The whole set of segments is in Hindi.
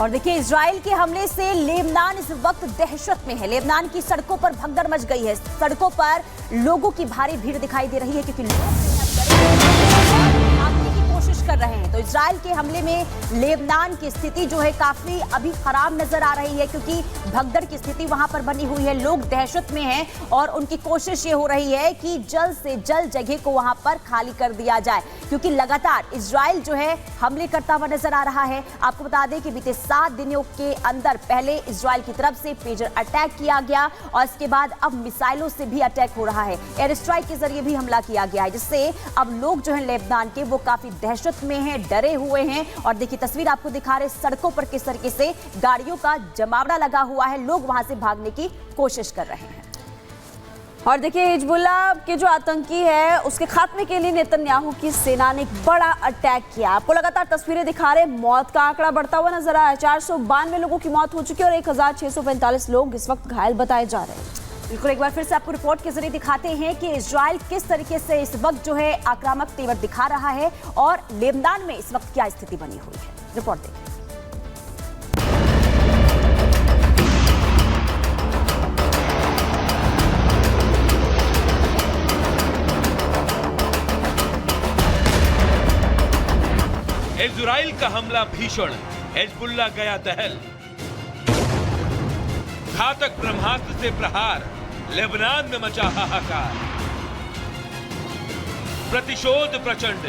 और देखिए, इजराइल के हमले से लेबनान इस वक्त दहशत में है। लेबनान की सड़कों पर भगदड़ मच गई है। सड़कों पर लोगों की भारी भीड़ दिखाई दे रही है क्योंकि लोग भागने की कोशिश कर रहे हैं। तो इजराइल के हमले में लेबनान की स्थिति जो है काफी अभी खराब नजर आ रही है क्योंकि भगदड़ की स्थिति वहां पर बनी हुई है। लोग दहशत में हैं और उनकी कोशिश ये हो रही है कि जल्द से जल्द जगह को वहां पर खाली कर दिया जाए क्योंकि लगातार इजराइल जो है हमले करता हुआ नजर आ रहा है। आपको बता दें कि बीते 7 दिनों के अंदर पहले इजराइल की तरफ से पेजर अटैक किया गया और इसके बाद अब मिसाइलों से भी अटैक हो रहा है। एयर स्ट्राइक के जरिए भी हमला किया गया है, जिससे अब लोग जो है लेबनान के वो काफी दहशत में हैं, डरे हुए हैं। और देखिए, तस्वीर आपको दिखा रहे सड़कों पर किस तरीके से गाड़ियों का जमावड़ा लगा हुआ है। लोग वहां से भागने की कोशिश कर रहे हैं। और देखिए, हिजबुल्लाह के जो आतंकी है उसके खात्मे के लिए नेतन्याहू की सेना ने एक बड़ा अटैक किया। आपको लगातार तस्वीरें दिखा रहे, मौत का आंकड़ा बढ़ता हुआ नजर आया। 492 लोगों की मौत हो चुकी है और 1645 लोग इस वक्त घायल बताए जा रहे हैं। बिल्कुल, एक बार फिर से आपको रिपोर्ट के जरिए दिखाते हैं कि इजराइल किस तरीके से इस वक्त जो है आक्रामक तेवर दिखा रहा है और लेबनान में इस वक्त क्या स्थिति बनी हुई है। रिपोर्ट देखिए। इजराइल का हमला भीषण, हिजबुल्लाह गया दहल। घातक ब्रह्मास्त्र से प्रहार, लेबनान में मचा हाहाकार। प्रतिशोध प्रचंड,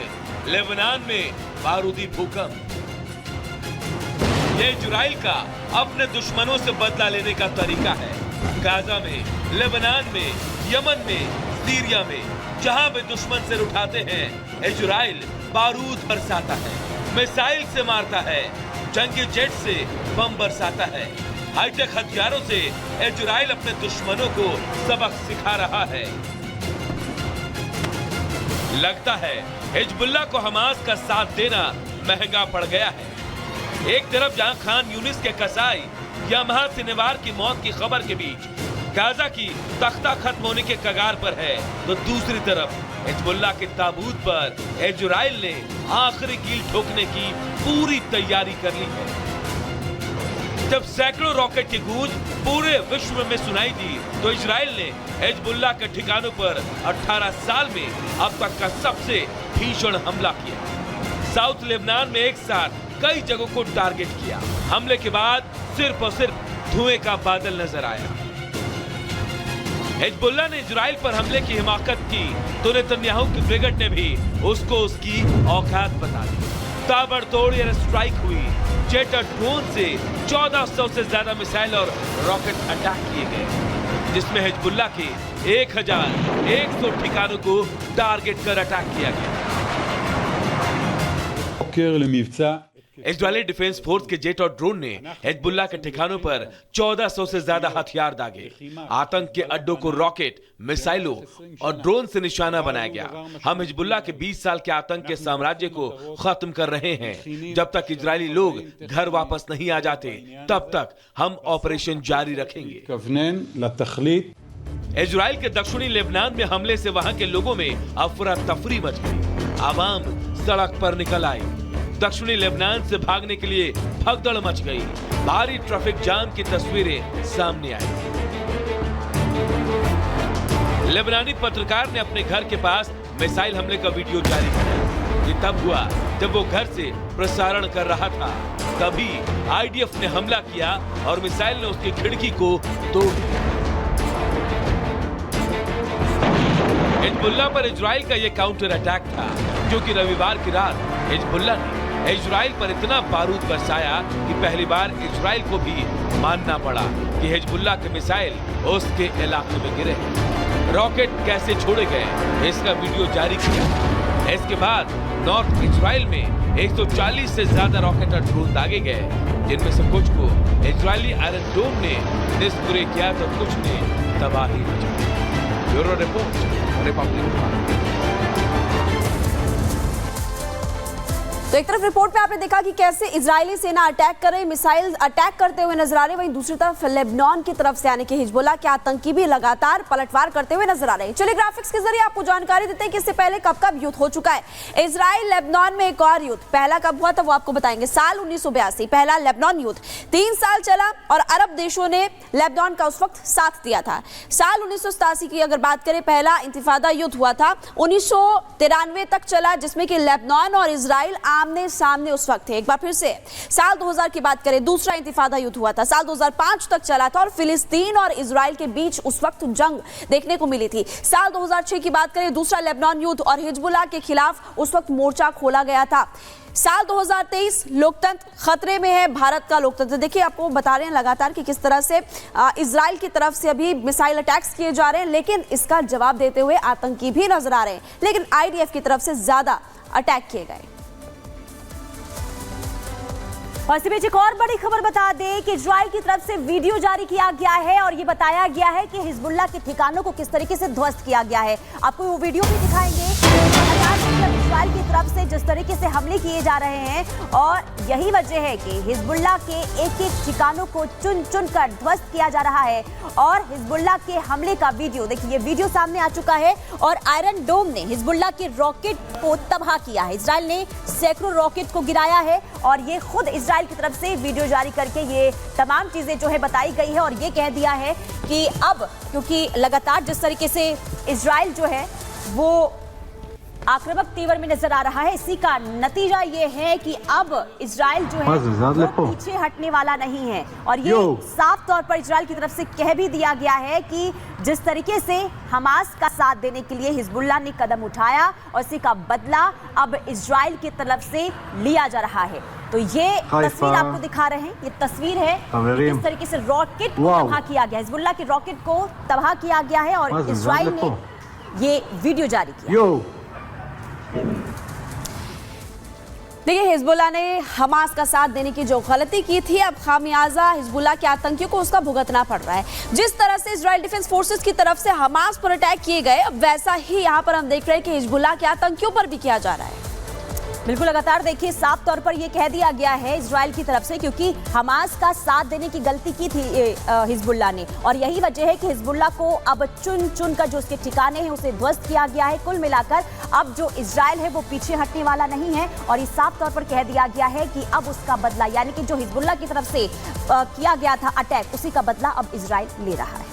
लेबनान में बारूदी भूकंप। ये इजराइल का अपने दुश्मनों से बदला लेने का तरीका है। गाजा में, लेबनान में, यमन में, सीरिया में, जहां भी दुश्मन सिर उठाते हैं, इजराइल बारूद बरसाता है, मिसाइल से मारता है, जंगी जेट से बम बरसाता है। हाईटेक हथियारों से इजराइल अपने दुश्मनों को सबक सिखा रहा है। लगता है हिजबुल्लाह को हमास का साथ देना महंगा पड़ गया है। एक तरफ जहां खान यूनिस के कसाई यामाहा सिनेवार की मौत की खबर के बीच गाजा की तख्ता खत्म होने के कगार पर है, तो दूसरी तरफ हिजबुल्लाह के ताबूत पर इजराइल ने आखिरी कील ठोकने की पूरी तैयारी कर ली है। जब सैकड़ों रॉकेट की गूंज पूरे विश्व में सुनाई दी, तो इजराइल ने हिजबुल्लाह के ठिकानों पर 18 साल में अब तक का सबसे भीषण हमला किया। साउथ लेबनान में एक साथ कई जगहों को टारगेट किया। हमले के बाद सिर्फ और सिर्फ धुएं का बादल नजर आया। हिजबुल्लाह ने इजराइल पर हमले की हिमाकत की तो नेतन्याहू की ब्रिगेड ने भी उसको उसकी औकात बता दी। ताबड़तोड़ एयर स्ट्राइक हुई। जेट और ड्रोन से 1400 से ज्यादा मिसाइल और रॉकेट अटैक किए गए, जिसमें हिजबुल्लाह के 1100 ठिकानों को टारगेट कर अटैक किया गया। इजरायली डिफेंस फोर्स के जेट और ड्रोन ने हिजबुल्लाह के ठिकानों पर 1400 से ज्यादा हथियार दागे। आतंक के अड्डों को रॉकेट, मिसाइलों और ड्रोन से निशाना बनाया गया। हम हिजबुल्लाह के 20 साल के आतंक के साम्राज्य को खत्म कर रहे हैं। जब तक इजरायली लोग घर वापस नहीं आ जाते, तब तक हम ऑपरेशन जारी रखेंगे। इजराइल के दक्षिणी लेबनान में हमले से वहां के लोगों में अफरा तफरी मच गई। आवाम सड़क पर निकल आई। दक्षिणी लेबनान से भागने के लिए भगदड़ मच गई। भारी ट्रैफिक जाम की तस्वीरें सामने आई। लेबनानी पत्रकार ने अपने घर के पास मिसाइल हमले का वीडियो जारी किया। ये तब हुआ जब वो घर से प्रसारण कर रहा था। तभी आईडीएफ ने हमला किया और मिसाइल ने उसकी खिड़की को तोड़ दिया। हिजबुल्लाह पर इजराइल का यह काउंटर अटैक था, क्योंकि रविवार की रात हिजबुल्लाह ने इजराइल पर इतना बारूद बरसाया कि पहली बार इजराइल को भी मानना पड़ा कि हिजबुल्लाह के मिसाइल उसके इलाके में गिरे। रॉकेट कैसे छोड़े गए, इसका वीडियो जारी किया। इसके बाद नॉर्थ इजराइल में 140 से ज्यादा रॉकेट और ड्रोन दागे गए, जिनमें से कुछ को इजरायली आयरन डोम ने निष्क्रिय किया तो कुछ ने तबाही मचाई। Bureau report, Republic. तो एक तरफ रिपोर्ट पे आपने देखा कि कैसे इजरायली सेना अटैक कर रही, मिसाइल अटैक करते हुए नजर आ रहे, वहीं दूसरी तरफ लेबनान की तरफ से यानी कि हिजबुल्लाह के आतंकी भी लगातार पलटवार करते हुए नजर आ रहे हैं। चलिए ग्राफिक्स के जरिए आपको जानकारी देते हैं कि इससे पहले कब कब युद्ध हो चुका है। इजराइल लेबनान में एक और युद्ध पहला कब हुआ था वो आपको बताएंगे। साल 1982 पहला लेबनान युद्ध 3 साल चला और अरब देशों ने लेबनान का उस वक्त साथ दिया था। साल 1987 की अगर बात करें, पहला इंतिफादा युद्ध हुआ था 1993 तक चला, जिसमें कि लेबनान और इजराइल आमने सामने उस वक्त थे। एक बार फिर से साल 2000 की बात करें, दूसरा इंतिफादा युद्ध हुआ था, साल 2005 तक चला था और फिलिस्तीन और इजराइल के बीच उस वक्त जंग देखने को मिली थी। साल 2006 की बात करें, दूसरा लेबनान युद्ध और हिजबुल्लाह के खिलाफ उस वक्त मोर्चा खोला गया था। साल 2023 लोकतंत्र खतरे में है, भारत का लोकतंत्र। देखिए आपको बता रहे हैं लगातार कि किस तरह से इजराइल की तरफ से अभी मिसाइल अटैक्स किए जा रहे हैं, लेकिन इसका जवाब देते हुए आतंकी भी नजर आ रहे हैं, लेकिन आईडीएफ की तरफ से ज्यादा अटैक किए गए। और इसी बीच एक और बड़ी खबर बता दें कि इजराइल की तरफ से वीडियो जारी किया गया है और ये बताया गया है कि हिजबुल्लाह के ठिकानों को किस तरीके से ध्वस्त किया गया है। आपको वो वीडियो भी दिखाएंगे। इजराइल की तरफ से जिस तरीके से हमले किए जा रहे हैं और यही वजह है कि हिजबुल्लाह के एक एक ठिकानों को चुन चुन कर ध्वस्त किया जा रहा है। और हिजबुल्लाह के हमले का वीडियो देखिए, ये वीडियो सामने आ चुका है और आयरन डोम ने हिजबुल्लाह के रॉकेट को तबाह किया है। इजराइल ने सैकड़ों रॉकेट को गिराया है और ये खुद इजराइल की तरफ से वीडियो जारी करके ये तमाम चीजें जो है बताई गई है और ये कह दिया है कि अब क्योंकि लगातार जिस तरीके से इजराइल जो है वो आक्रामक तीवर में नजर आ रहा है, इसी का नतीजा ये है कि अब इजराइल जो है वो पीछे हटने वाला नहीं है। और ये साफ तौर पर इजराइल की तरफ से कह भी दिया गया है कि जिस तरीके से हमास का साथ देने के लिए हिजबुल्लाह ने कदम उठाया और इसी का बदला अब इजराइल की तरफ से लिया जा रहा है। तो ये तस्वीर आपको दिखा रहे हैं, ये तस्वीर है किस तरीके से रॉकेट को तबाह किया गया, हिजबुल्लाह के रॉकेट को तबाह किया गया है और इजराइल ने ये वीडियो जारी किया। देखिए हिजबुल्लाह ने हमास का साथ देने की जो गलती की थी, अब खामियाजा हिजबुल्लाह के आतंकियों को उसका भुगतना पड़ रहा है। जिस तरह से इजराइल डिफेंस फोर्सेस की तरफ से हमास पर अटैक किए गए, अब वैसा ही यहाँ पर हम देख रहे हैं कि हिजबुल्लाह के आतंकियों पर भी किया जा रहा है। बिल्कुल लगातार देखिए साफ तौर पर यह कह दिया गया है इजराइल की तरफ से, क्योंकि हमास का साथ देने की गलती की थी हिजबुल्लाह ने और यही वजह है कि हिजबुल्लाह को अब चुन चुन कर जो उसके ठिकाने हैं उसे ध्वस्त किया गया है। कुल मिलाकर अब जो इजराइल है वो पीछे हटने वाला नहीं है और ये साफ तौर पर कह दिया गया है कि अब उसका बदला यानी कि जो हिजबुल्लाह की तरफ से किया गया था अटैक, उसी का बदला अब इजराइल ले रहा है।